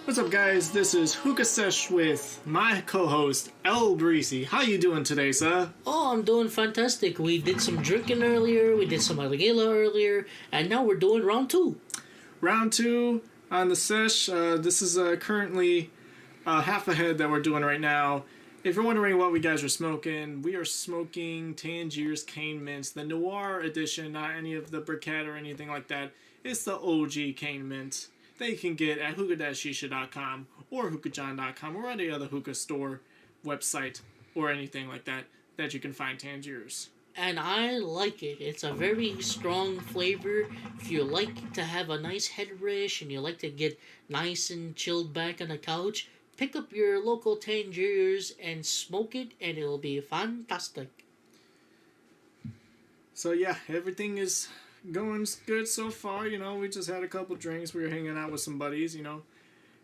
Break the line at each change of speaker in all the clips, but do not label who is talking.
What's up, guys? This is Hookah Sesh with my co-host, Breezy. How you doing today, sir?
Oh, I'm doing fantastic. We did some drinking earlier, we did some Argila earlier, and now we're doing round two.
Round two on the sesh. This is currently half a head that we're doing right now. If you're wondering what we guys are smoking, we are smoking Tangier's Cane Mints, the Noir edition, not any of the briquette or anything like that. It's the OG Cane Mint that you can get at hookah-shisha.com or hookahjohn.com or any other hookah store, website, or anything like that that you can find Tangier's.
And I like it. It's a very strong flavor. If you like to have a nice head rish and you like to get nice and chilled back on the couch, pick up your local Tangiers and smoke it, and it'll be fantastic.
So yeah, everything is going good so far. We just had a couple drinks. We were hanging out with some buddies, and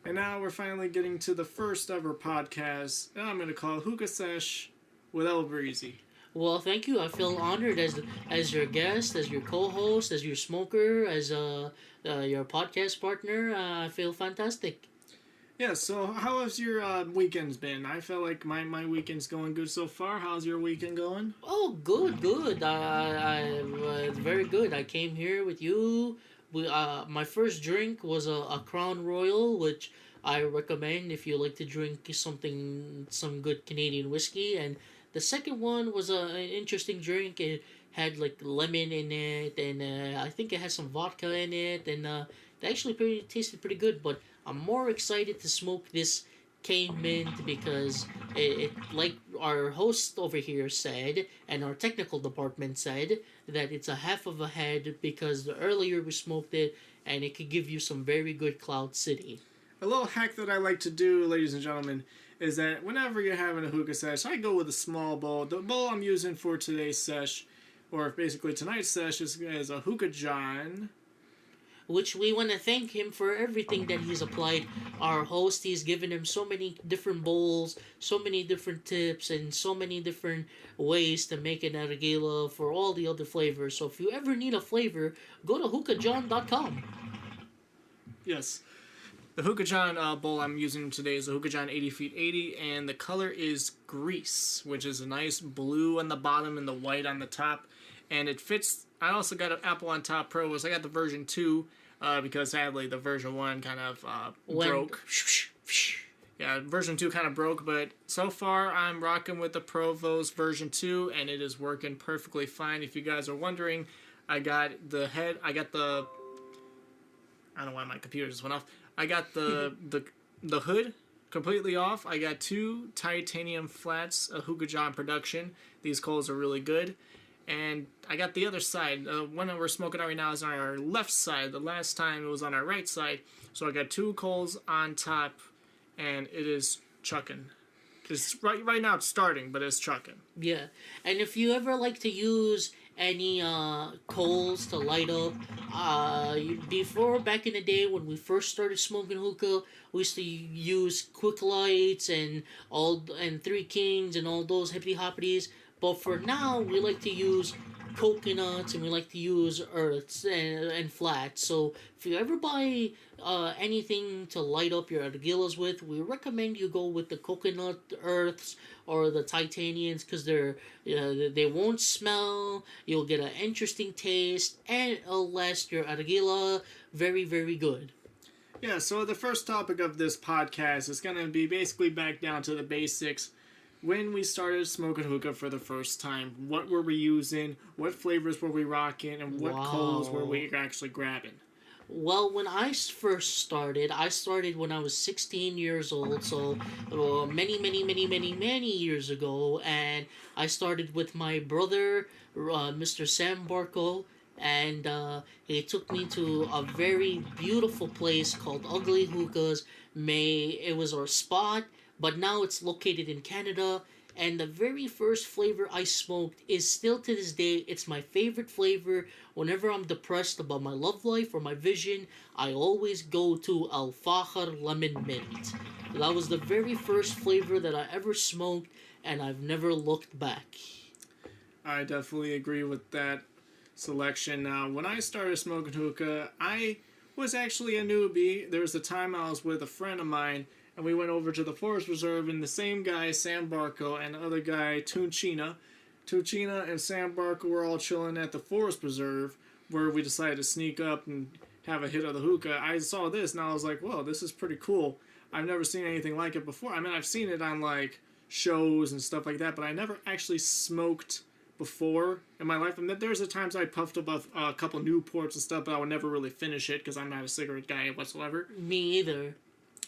now we're finally getting to the first ever podcast that I'm going to call Hookah Sesh with Breezy.
Well, thank you. I feel honored as your guest, as your co-host, as your smoker, as your podcast partner. I feel fantastic.
Yeah, so how has your weekends been? I feel like my weekend's going good so far. How's your weekend going?
Oh, good. I very good. I came here with you. My first drink was a Crown Royal, which I recommend if you like to drink some good Canadian whiskey. And the second one was an interesting drink. It had like lemon in it, and I think it had some vodka in it, and it actually tasted pretty good. But I'm more excited to smoke this Cane Mint because it like our host over here said, and our technical department said, that it's a half of a head because earlier we smoked it, and it could give you some very good Cloud City.
A little hack that I like to do, ladies and gentlemen, is that whenever you're having a hookah sesh, I go with a small bowl. The bowl I'm using for today's sesh, or basically tonight's sesh, is a Hookah John.
Which we want to thank him for everything that he's applied. Our host, he's given him so many different bowls, so many different tips, and so many different ways to make an argila for all the other flavors. So if you ever need a flavor, go to hookahjohn.com.
Yes. The Hookah John bowl I'm using today is the Hookah John 80 feet 80, and the color is Grease, which is a nice blue on the bottom and the white on the top. And it fits. I also got an Apple on Top Pro, so I got the version 2 because sadly the version 1 kind of broke. Yeah, version 2 kind of broke, but so far I'm rocking with the Provo's version 2, and it is working perfectly fine. If you guys are wondering, I got the head. I don't know why my computer just went off. I got the hood completely off. I got 2 titanium flats, a Hookah John production. These coals are really good. And I got the other side. One that we're smoking right now is on our left side. The last time it was on our right side. So I got 2 coals on top, and it is chucking. It's right now it's starting, but it's chucking.
Yeah, and if you ever like to use any coals to light up, before back in the day when we first started smoking hookah, we used to use quick lights and 3 Kings and all those hippity hoppities. But for now, we like to use coconuts and we like to use earths and flats. So if you ever buy anything to light up your argilas with, we recommend you go with the coconut earths or the titaniums because they won't smell. You'll get an interesting taste, and it'll last your argila very, very good.
Yeah. So the first topic of this podcast is going to be basically back down to the basics. When we started smoking hookah for the first time, what were we using, what flavors were we rocking, and what coals were we actually grabbing?
Well, when I first started, when I was 16 years old, so many years ago, and I started with my brother, Mr. Sam Barco, and he took me to a very beautiful place called Ugly Hookahs. It was our spot, but now it's located in Canada, and the very first flavor I smoked is still to this day, it's my favorite flavor. Whenever I'm depressed about my love life or my vision, I always go to Al Fahar Lemon Mint. That was the very first flavor that I ever smoked, and I've never looked back.
I definitely agree with that selection. Now, when I started smoking hookah, I was actually a newbie. There was a time I was with a friend of mine, and we went over to the Forest Reserve, and the same guy, Sam Barco, and the other guy, Tunchina and Sam Barco were all chilling at the Forest Preserve, where we decided to sneak up and have a hit of the hookah. I saw this, and I was like, whoa, this is pretty cool. I've never seen anything like it before. I mean, I've seen it on, like, shows and stuff like that, but I never actually smoked before in my life. And there's the times I puffed up a couple Newports and stuff, but I would never really finish it because I'm not a cigarette guy whatsoever.
Me either.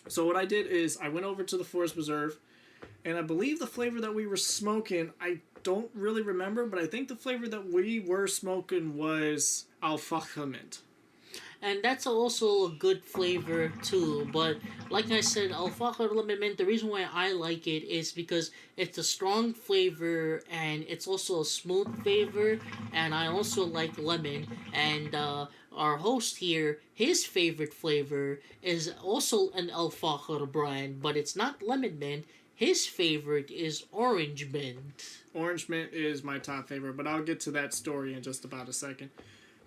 So what I did is I went over to the Forest Preserve, and I believe the flavor that we were smoking, I don't really remember, but I think the flavor that we were smoking was alfalfa mint.
And that's also a good flavor too. But like I said, alfalfa lemon mint, the reason why I like it is because it's a strong flavor and it's also a smooth flavor. And I also like lemon. And our host here, his favorite flavor is also an alfalfa brand, but it's not lemon mint. His favorite is orange mint.
Orange mint is my top favorite, but I'll get to that story in just about a second.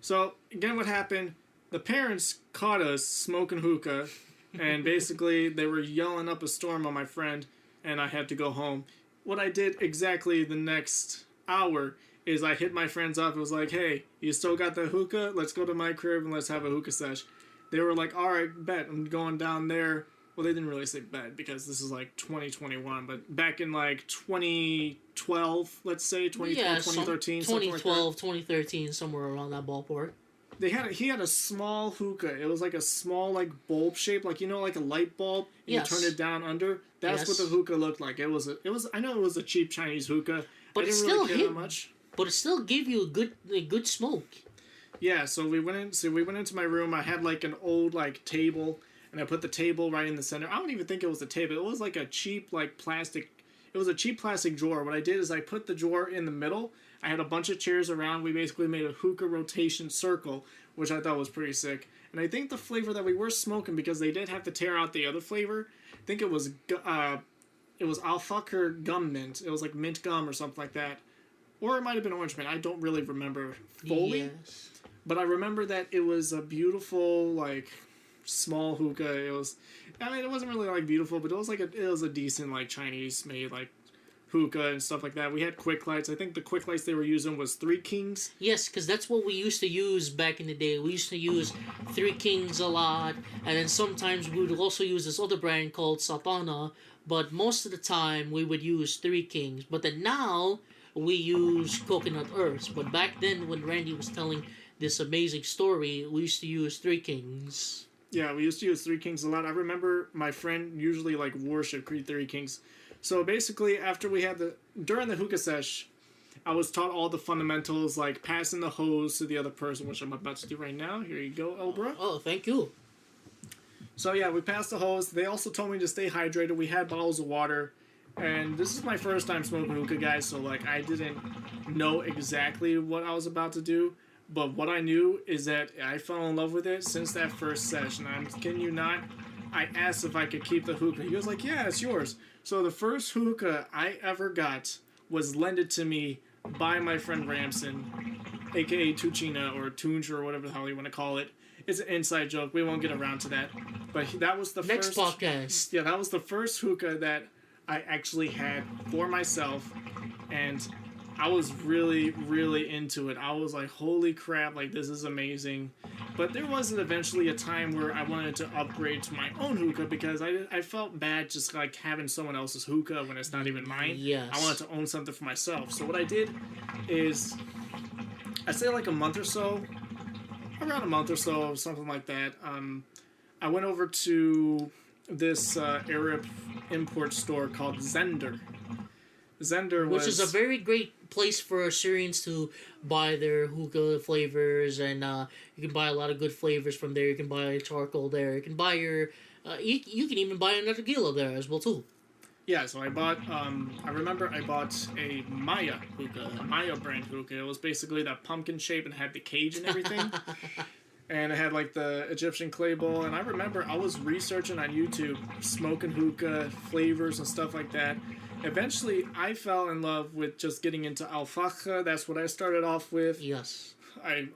So, again, what happened? The parents caught us smoking hookah, and basically they were yelling up a storm on my friend, and I had to go home. What I did exactly the next hour is I hit my friends up and was like, hey, you still got the hookah? Let's go to my crib and let's have a hookah sesh. They were like, all right, bet. I'm going down there. Well, they didn't really say bet because this is like 2021, but back in like 2012, let's say, 2013,
2012, 2013, somewhere around that ballpark.
He had a small hookah. It was like a small, like, bulb shape, like, you know, like a light bulb. And
yes.
You turn it down under. That's what the hookah looked like. I know it was a cheap Chinese hookah.
But
I didn't really care that much.
But it still gave you a good smoke.
Yeah, so we went into my room. I had like an old like table, and I put the table right in the center. I don't even think it was a table. It was like a cheap like plastic. It was a cheap plastic drawer. What I did is I put the drawer in the middle. I had a bunch of chairs around. We basically made a hookah rotation circle, which I thought was pretty sick. And I think the flavor that we were smoking, because they did have to tear out the other flavor, I think it was alfalfa gum mint. It was like mint gum or something like that. Or it might have been orange mint. I don't really remember fully.
Yes.
But I remember that it was a beautiful, like, small hookah. It wasn't really, like, beautiful, but it was a decent, like, Chinese-made, like, hookah and stuff like that. We had quick lights. I think the quick lights they were using was Three Kings.
Yes, because that's what we used to use back in the day. We used to use Three Kings a lot, and then sometimes we would also use this other brand called Satana, but most of the time we would use Three Kings. But then now we use Coconut Earths. But back then when Randy was telling this amazing story, we used to use Three Kings.
Yeah, we used to use Three Kings a lot. I remember my friend usually, like, worshiped Three Kings. So basically, during the hookah sesh, I was taught all the fundamentals, like passing the hose to the other person, which I'm about to do right now. Here you go, Elbra.
Oh, thank you.
So yeah, we passed the hose. They also told me to stay hydrated. We had bottles of water. And this is my first time smoking hookah, guys, so like I didn't know exactly what I was about to do. But what I knew is that I fell in love with it since that first session. I'm kidding you not. I asked if I could keep the hookah. He was like, yeah, it's yours. So the first hookah I ever got was lended to me by my friend Ramson, a.k.a. Tuchina, or Tunch, or whatever the hell you want to call it. It's an inside joke. We won't get around to that. But that was the
Next podcast.
Yeah, that was the first hookah that I actually had for myself. And I was really, really into it. I was like, holy crap, like, this is amazing. But there was eventually a time where I wanted to upgrade to my own hookah because I felt bad just, like, having someone else's hookah when it's not even mine.
Yes.
I wanted to own something for myself. So what I did is, I'd say like around a month or so, something like that, I went over to this Arab import store called Zender.
Which is a very great place for Syrians to buy their hookah flavors, and you can buy a lot of good flavors from there. You can buy charcoal there. You can buy you can even buy another kilo there as well too.
Yeah, so I bought, I remember I bought a Maya hookah, a Maya brand hookah. It was basically that pumpkin shape and had the cage and everything. And it had, like, the Egyptian clay bowl. And I remember I was researching on YouTube, smoking hookah, flavors and stuff like that. Eventually, I fell in love with just getting into alfalfa. That's what I started off with.
Yes.
I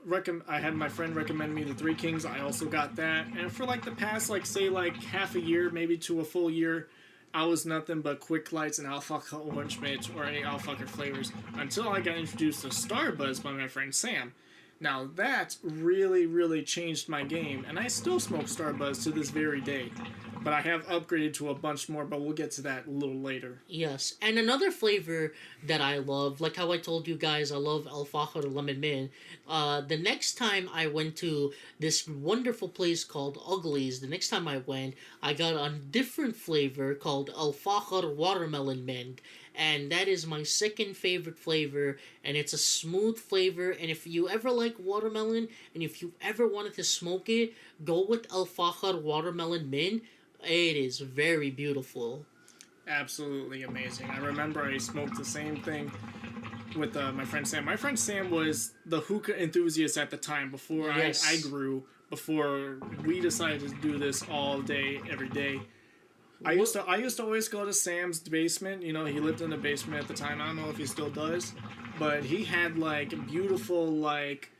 had my friend recommend me the Three Kings. I also got that, and for like the past half a year, maybe to a full year, I was nothing but quick lights and alfalfa orange mitts or any alfalfa flavors until I got introduced to Starbuzz by my friend Sam. Now that really, really changed my game, and I still smoke Starbuzz to this very day. But I have upgraded to a bunch more, but we'll get to that a little later.
Yes, and another flavor that I love, like how I told you guys, I love alfalfa or lemon mint. The next time I went to this wonderful place called Uglies, the next time I went, I got a different flavor called alfalfa watermelon mint, and that is my second favorite flavor, and it's a smooth flavor. And if you ever like watermelon, and if you ever wanted to smoke it, go with alfalfa watermelon mint. It is very beautiful.
Absolutely amazing. I remember I smoked the same thing with my friend Sam. My friend Sam was the hookah enthusiast at the time before
Yes.
I grew, before we decided to do this all day, every day. I used to always go to Sam's basement. You know, he lived in the basement at the time. I don't know if he still does, but he had like beautiful like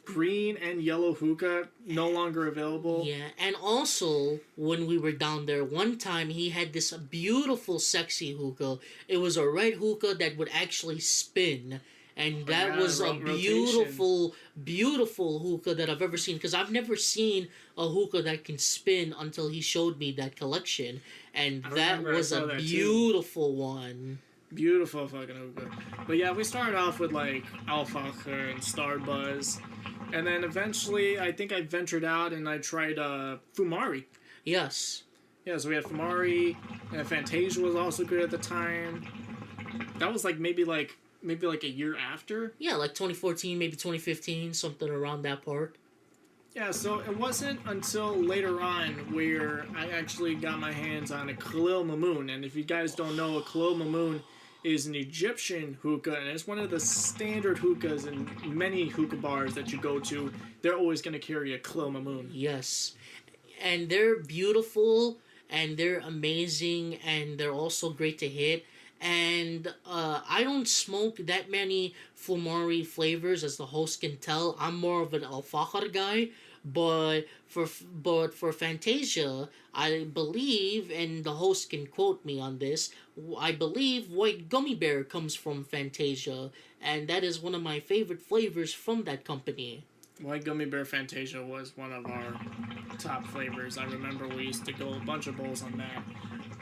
green and yellow hookah, no longer available.
Yeah, and also when we were down there one time, he had this beautiful, sexy hookah. It was a red hookah that would actually spin, and that
Yeah,
was a
rotation.
beautiful, beautiful hookah that I've ever seen. Because I've never seen a hookah that can spin until he showed me that collection, and
I
that
remember I
was
saw
a
that too.
beautiful one.
Beautiful fucking hookah. But yeah, we started off with like alfalfa and Starbuzz. And then eventually, I think I ventured out and I tried Fumari.
Yes.
Yeah, so we had Fumari, and Fantasia was also good at the time. That was maybe a year after.
Yeah, like 2014, maybe 2015, something around that part.
Yeah, so it wasn't until later on where I actually got my hands on a Khalil Mamoon. And if you guys don't know, a Khalil Mamoon is an Egyptian hookah, and it's one of the standard hookahs in many hookah bars that you go to. They're always going to carry a Khalil Mamoon.
Yes. And they're beautiful, and they're amazing, and they're also great to hit. And I don't smoke that many Flumari flavors, as the host can tell. I'm more of an alfajor guy, but for Fantasia, I believe, and the host can quote me on this, I believe white gummy bear comes from Fantasia, and that is one of my favorite flavors from that company.
White Gummy Bear Fantasia was one of our top flavors. I remember we used to go a bunch of bowls on that.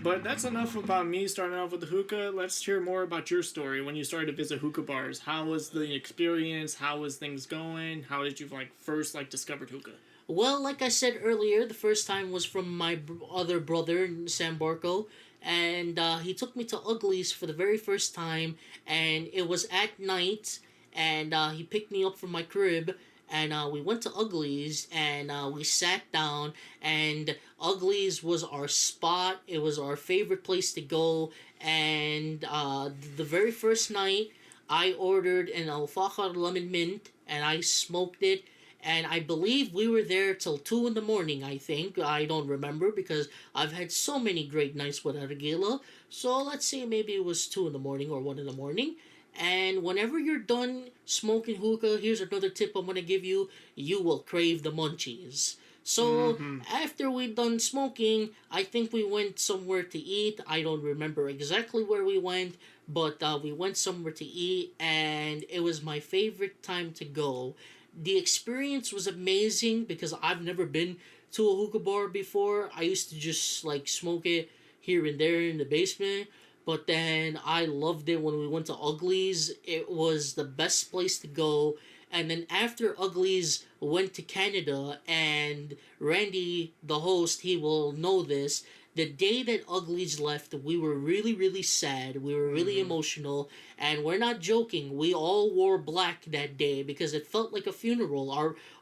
But that's enough about me starting off with the hookah. Let's hear more about your story when you started to visit hookah bars. How was the experience? How was things going? How did you first discovered hookah?
Well, like I said earlier, the first time was from my other brother, Sam Barco, and he took me to Uglies for the very first time, and it was at night, and he picked me up from my crib, and we went to Uglies, and we sat down, and Uglies was our spot. It was our favorite place to go, and the very first night, I ordered an alfajor lemon mint, and I smoked it, and I believe we were there till 2 in the morning, I think. I don't remember because I've had so many great nights with Argila. So let's say maybe it was 2 in the morning or 1 in the morning. And whenever you're done smoking hookah, here's another tip I'm going to give you. You will crave the munchies. So after we done smoking, I think we went somewhere to eat. I don't remember exactly where we went, but we went somewhere to eat, and it was my favorite time to go. The experience was amazing because I've never been to a hookah bar before. I used to just smoke it here and there in the basement. But then I loved it when we went to Uglies. It was the best place to go. And then after Uglies went to Canada, and Randy, the host, he will know this. The day that Uglies left, we were really, really sad. We were really emotional. And we're not joking. We all wore black that day because it felt like a funeral.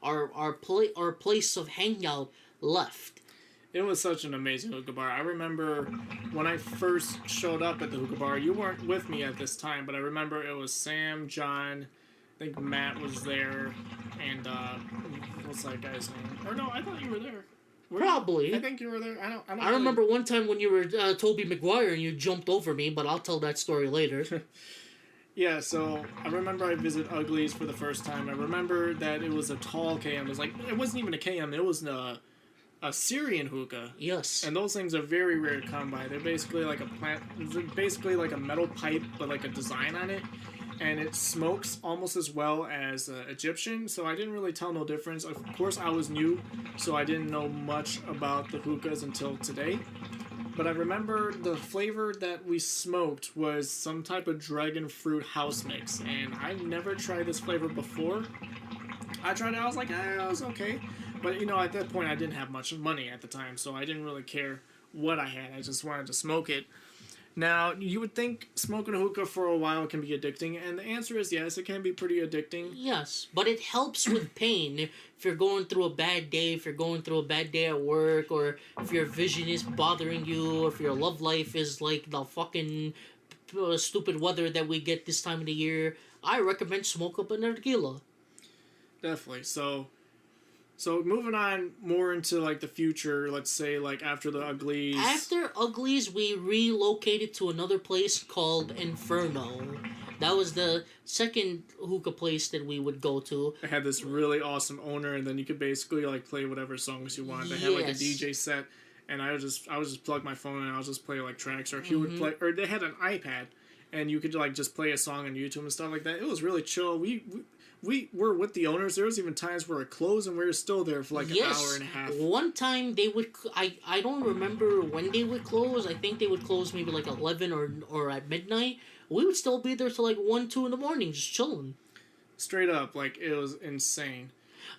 Our place of hangout left.
It was such an amazing hookah bar. I remember when I first showed up at the hookah bar, you weren't with me at this time, but I remember it was Sam, John, I think Matt was there, and what's that guy's name? Or no, I thought you were there.
Probably.
I think you were there. I don't
I remember one time when you were Toby Maguire and you jumped over me, but I'll tell that story later.
Yeah, so I remember I visited Uglies for the first time. I remember that it was a tall KM. It was like, it wasn't even a KM. It was a Syrian hookah.
Yes.
And those things are very rare to come by. They're basically like a plant. It's basically like a metal pipe, but like a design on it. And it smokes almost as well as Egyptian, so I didn't really tell no difference. Of course, I was new, so I didn't know much about the hookahs until today. But I remember the flavor that we smoked was some type of dragon fruit house mix, and I've never tried this flavor before. I tried it, I was like, it was okay. But, at that point, I didn't have much money at the time, so I didn't really care what I had. I just wanted to smoke it. Now, you would think smoking a hookah for a while can be addicting, and the answer is yes, it can be pretty addicting.
Yes, but it helps with pain. If you're going through a bad day, if you're going through a bad day at work, or if your vision is bothering you, or if your love life is like the fucking stupid weather that we get this time of the year, I recommend smoke up a nargila.
Definitely. So moving on more into like the future, let's say like after the Uglies.
After Uglies, we relocated to another place called Inferno. That was the second hookah place that we would go to.
It had this really awesome owner, and then you could basically like play whatever songs you want. They had like a DJ set, and I would just plug my phone and I'll just play like tracks, or he would play, or they had an iPad, and you could like just play a song on YouTube and stuff like that. It was really chill. We were with the owners. There was even times where it closed and we were still there for like an hour and a half.
One time they would... I don't remember when they would close. I think they would close maybe like 11 or at midnight. We would still be there till like 1, 2 in the morning just chilling.
Straight up. Like, it was insane.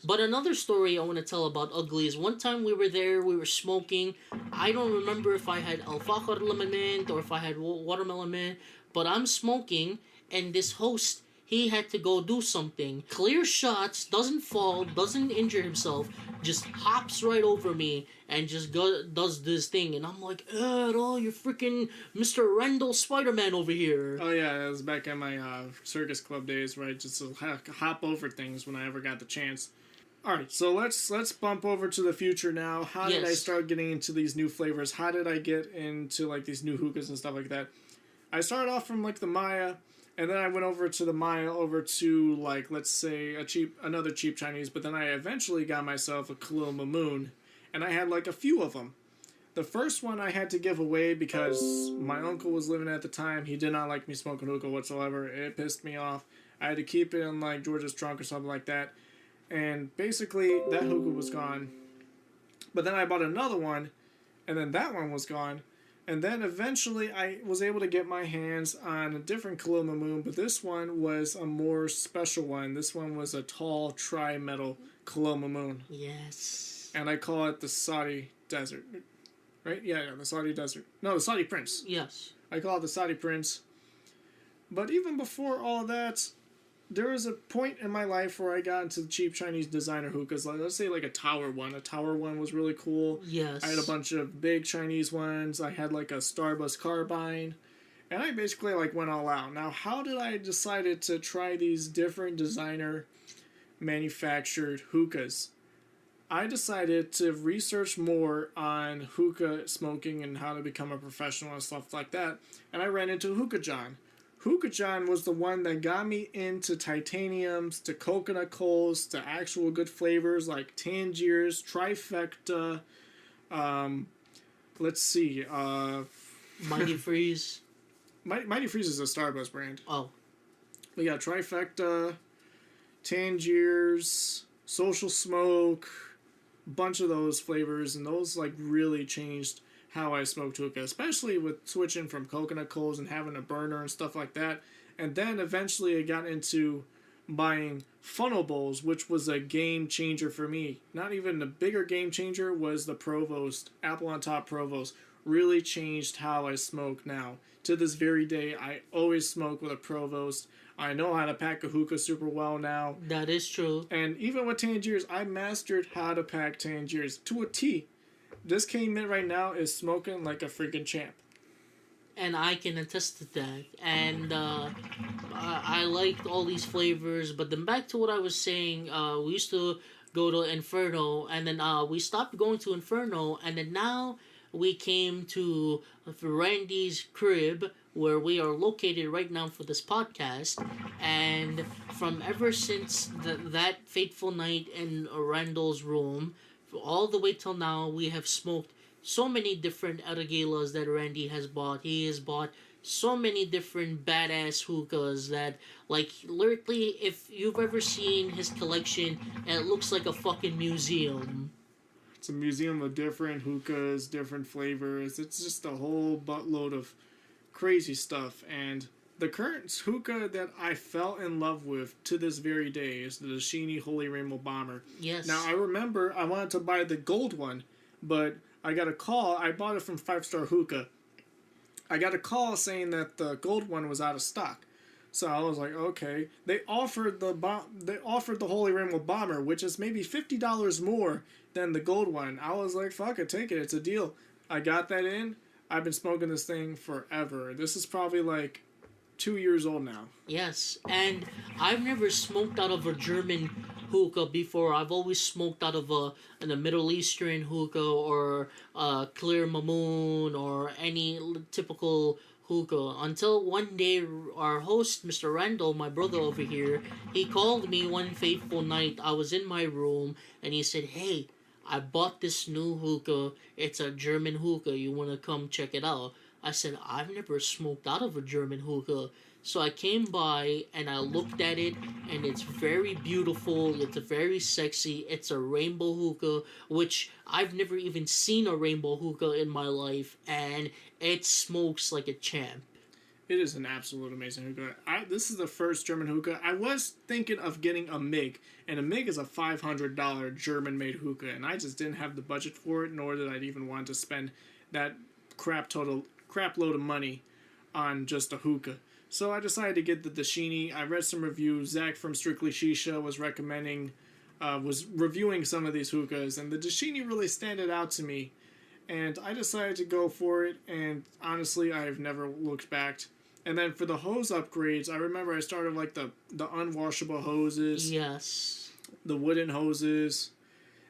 But another story I want to tell about Ugly is one time we were there, we were smoking. I don't remember if I had alfajor lemon mint or if I had watermelon mint, but I'm smoking and this host... He had to go do something. Clear shots, doesn't fall, doesn't injure himself, just hops right over me and just does this thing. And I'm like, you're freaking Mr. Randall Spider-Man over here.
Oh yeah, that was back in my circus club days, right? Just to hop over things when I ever got the chance. Alright, so let's bump over to the future now. How did I start getting into these new flavors? How did I get into like these new hookahs and stuff like that? I started off from like the Maya. And then I went over to the Maya, over to, like, let's say, another cheap Chinese. But then I eventually got myself a Khalil Mamoon. And I had, like, a few of them. The first one I had to give away because my uncle was living at the time. He did not like me smoking hookah whatsoever. It pissed me off. I had to keep it in, like, George's trunk or something like that. And basically, that hookah was gone. But then I bought another one. And then that one was gone. And then eventually I was able to get my hands on a different Khalil Mamoon, but this one was a more special one. This one was a tall tri-metal Khalil Mamoon.
Yes.
And I call it the Saudi Desert. Right? Yeah, the Saudi Desert. No, the Saudi Prince.
Yes.
I call it the Saudi Prince. But even before all that, there was a point in my life where I got into the cheap Chinese designer hookahs. Like, let's say like a tower one. A tower one was really cool.
Yes.
I had a bunch of big Chinese ones. I had like a Starbus carbine. And I basically like went all out. Now, how did I decided to try these different designer manufactured hookahs? I decided to research more on hookah smoking and how to become a professional and stuff like that. And I ran into Hookah John. Hookah John was the one that got me into titaniums, to coconut coals, to actual good flavors like Tangiers, Trifecta, let's see,
Mighty Freeze.
Mighty Freeze is a Starbus brand.
Oh.
We got Trifecta, Tangiers, Social Smoke, a bunch of those flavors, and those like really changed how I smoked hookah, especially with switching from coconut coals and having a burner and stuff like that. And then eventually I got into buying funnel bowls, which was a game changer for me. Not even the bigger game changer was the Provost, Apple on Top Provost. Really changed how I smoke now. To this very day, I always smoke with a Provost. I know how to pack a hookah super well now.
That is true.
And even with Tangiers, I mastered how to pack Tangiers to a T. This K-Mint right now is smoking like a freaking champ.
And I can attest to that. And I liked all these flavors. But then back to what I was saying, we used to go to Inferno, and then we stopped going to Inferno, and then now we came to Randy's crib, where we are located right now for this podcast. And from ever since that fateful night in Randall's room, all the way till now, we have smoked so many different Aragelas that Randy has bought. He has bought so many different badass hookahs that, like, literally, if you've ever seen his collection, it looks like a fucking museum.
It's a museum of different hookahs, different flavors. It's just a whole buttload of crazy stuff. And the current hookah that I fell in love with to this very day is the Dashini Holy Rainbow Bomber.
Yes.
Now, I remember I wanted to buy the gold one, but I got a call. I bought it from 5-Star Hookah. I got a call saying that the gold one was out of stock. So I was like, okay. They offered the Holy Rainbow Bomber, which is maybe $50 more than the gold one. I was like, fuck it, take it. It's a deal. I got that in. I've been smoking this thing forever. This is probably like 2 years old now.
Yes, and I've never smoked out of a German hookah before. I've always smoked out of a Middle Eastern hookah or Clear Mamoon or any typical hookah, until one day our host, Mr. Randall, my brother over here, he called me one fateful night. I was in my room and he said, "Hey, I bought this new hookah. It's a German hookah. You want to come check it out?" I said, "I've never smoked out of a German hookah." So I came by and I looked at it, and it's very beautiful. It's very sexy. It's a rainbow hookah, which I've never even seen a rainbow hookah in my life, and it smokes like a champ.
It is an absolute amazing hookah. This is the first German hookah. I was thinking of getting a MIG, and a MIG is a $500 German-made hookah, and I just didn't have the budget for it, nor did I even want to spend that crap load of money on just a hookah. So I decided to get the Dashini. I read some reviews. Zach from Strictly Shisha was reviewing some of these hookahs, and the Dashini really standed out to me. And I decided to go for it, and honestly, I have never looked back. And then for the hose upgrades, I remember I started like the unwashable hoses.
Yes.
The wooden hoses.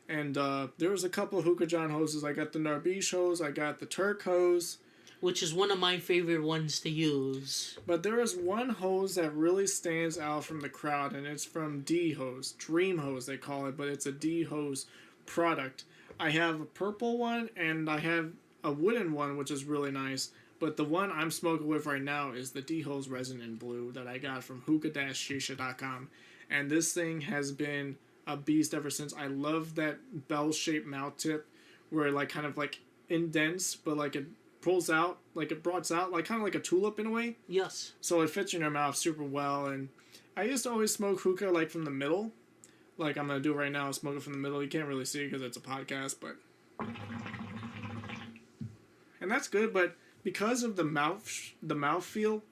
And there was a couple of Hookah John hoses. I got the Narbish hose. I got the Turk hose.
Which is one of my favorite ones to use.
But there is one hose that really stands out from the crowd, and it's from D Hose. Dream Hose, they call it, but it's a D Hose product. I have a purple one, and I have a wooden one, which is really nice. But the one I'm smoking with right now is the D Hose Resin in Blue that I got from hookah-shisha.com. And this thing has been a beast ever since. I love that bell-shaped mouth tip where it like kind of like indents, but like it pulls out, like it broads out, like kind of like a tulip in a way.
Yes.
So it fits in your mouth super well. And I used to always smoke hookah like from the middle. Like I'm going to do right now, smoke it from the middle. You can't really see because it's a podcast, but... And that's good, but because of the mouth feel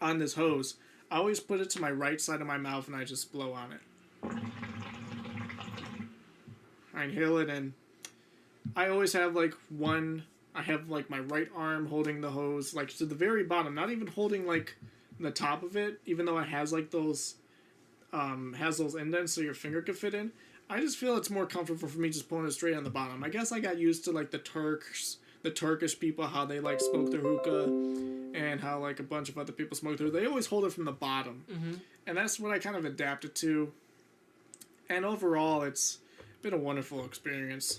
on this hose, I always put it to my right side of my mouth and I just blow on it. I inhale it, and I always have like I have like my right arm holding the hose like to the very bottom, not even holding like the top of it, even though it has like those indents so your finger could fit in. I just feel it's more comfortable for me just pulling it straight on the bottom. I guess I got used to like the Turkish people, how they like smoke their hookah, and how like a bunch of other people smoke their. They always hold it from the bottom, and that's what I kind of adapted to. And overall, it's been a wonderful experience.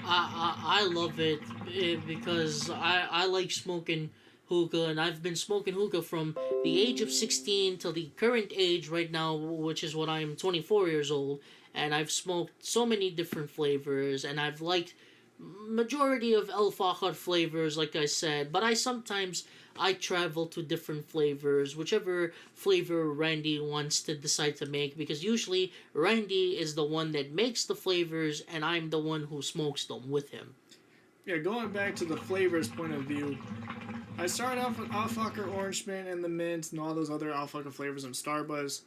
I love it because I like smoking hookah, and I've been smoking hookah from the age of 16 till the current age right now, which is what I'm 24 years old, and I've smoked so many different flavors, and I've liked majority of El Fakhr flavors, like I said, but I travel to different flavors, whichever flavor Randy wants to decide to make, because usually Randy is the one that makes the flavors and I'm the one who smokes them with him.
Yeah, going back to the flavors point of view, I started off with Al Fakhr Orange Mint and the Mint and all those other Al Fakhr flavors and Starbuzz,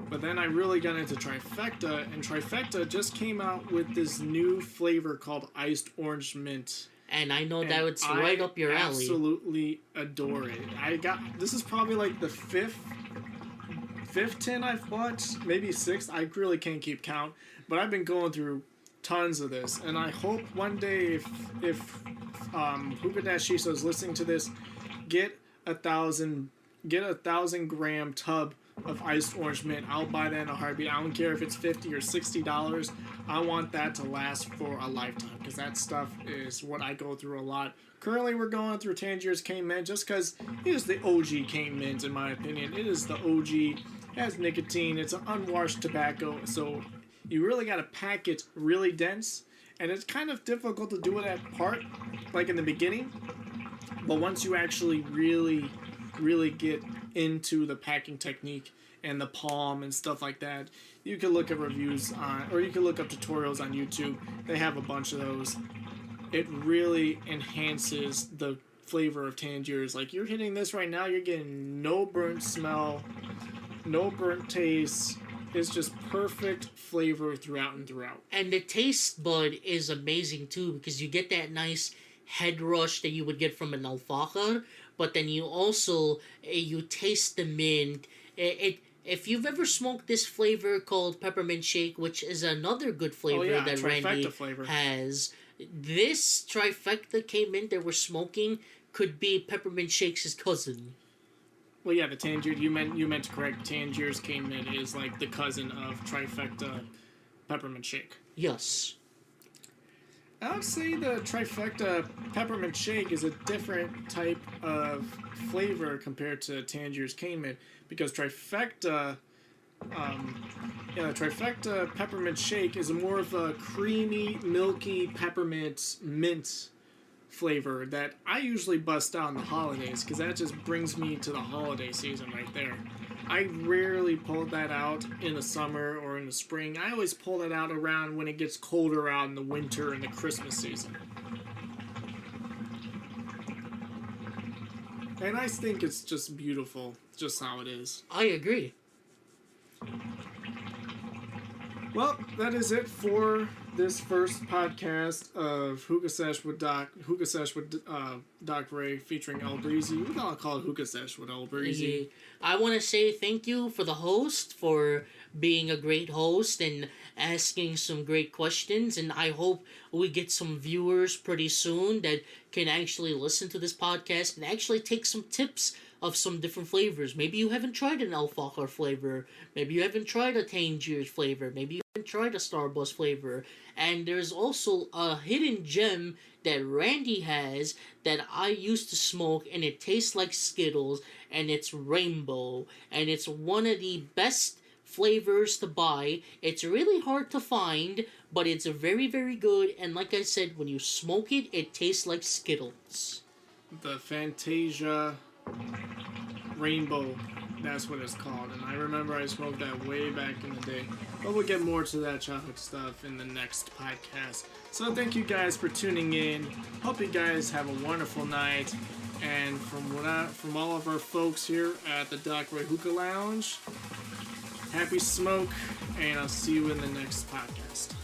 but then I really got into Trifecta, and Trifecta just came out with this new flavor called Iced Orange Mint.
And I know that it's right up your alley.
I absolutely adore it. This is probably like the fifth tin I've bought, maybe sixth. I really can't keep count, but I've been going through tons of this, and I hope one day if Hookah Shisha is listening to this, get a 1,000 gram tub of iced orange mint. I'll buy that in a heartbeat. I don't care if it's $50 or $60. I want that to last for a lifetime, because that stuff is what I go through a lot. Currently, we're going through Tangier's Cane Mint just because it is the OG Cane Mint, in my opinion. It is the OG. It has nicotine. It's an unwashed tobacco, so you really got to pack it really dense, and it's kind of difficult to do it at part, like in the beginning. But once you actually really get into the packing technique and the palm and stuff like that, you can look at reviews on, or you can look up tutorials on YouTube. They have a bunch of those. It really enhances the flavor of Tangiers. Like, you're hitting this right now, you're getting no burnt smell, no burnt taste. It's just perfect flavor throughout and throughout.
And the taste bud is amazing too, because you get that nice head rush that you would get from an alfalfa, but then you also you taste the mint. If you've ever smoked this flavor called peppermint shake, which is another good flavor that Randy
flavor
has, this trifecta Cane Mint that we're smoking could be peppermint shake's cousin.
Well, yeah, the Tangier, you meant to correct. Tangier's Cane Mint is like the cousin of trifecta peppermint shake.
Yes.
I would say the trifecta peppermint shake is a different type of flavor compared to Tangier's Cane Mint, because trifecta peppermint shake is more of a creamy, milky peppermint mint flavor that I usually bust out in the holidays, because that just brings me to the holiday season right there. I rarely pull that out in the summer or in the spring. I always pull that out around when it gets colder out in the winter and the Christmas season. And I think it's just beautiful, just how it is.
I agree.
Well, that is it for this first podcast of Hookah Sesh with Doc Ray featuring El Breezy. We gotta call it Hookah Sesh with El Breezy.
I want to say thank you for the host for being a great host and asking some great questions, and I hope we get some viewers pretty soon that can actually listen to this podcast and actually take some tips of some different flavors. Maybe you haven't tried an alfalfa flavor. Maybe you haven't tried a Tangiers flavor. Maybe you haven't tried a Starburst flavor. And there's also a hidden gem that Randy has that I used to smoke, and it tastes like Skittles, and it's rainbow. And it's one of the best flavors to buy. It's really hard to find, but it's very, very good. And like I said, when you smoke it, it tastes like Skittles.
The Fantasia Rainbow, that's what it's called, and I remember I smoked that way back in the day. But we'll get more to that chocolate stuff in the next podcast. So thank you guys for tuning in. Hope you guys have a wonderful night. And from all of our folks here at the Doc Ray Hookah Lounge, happy smoke, and I'll see you in the next podcast.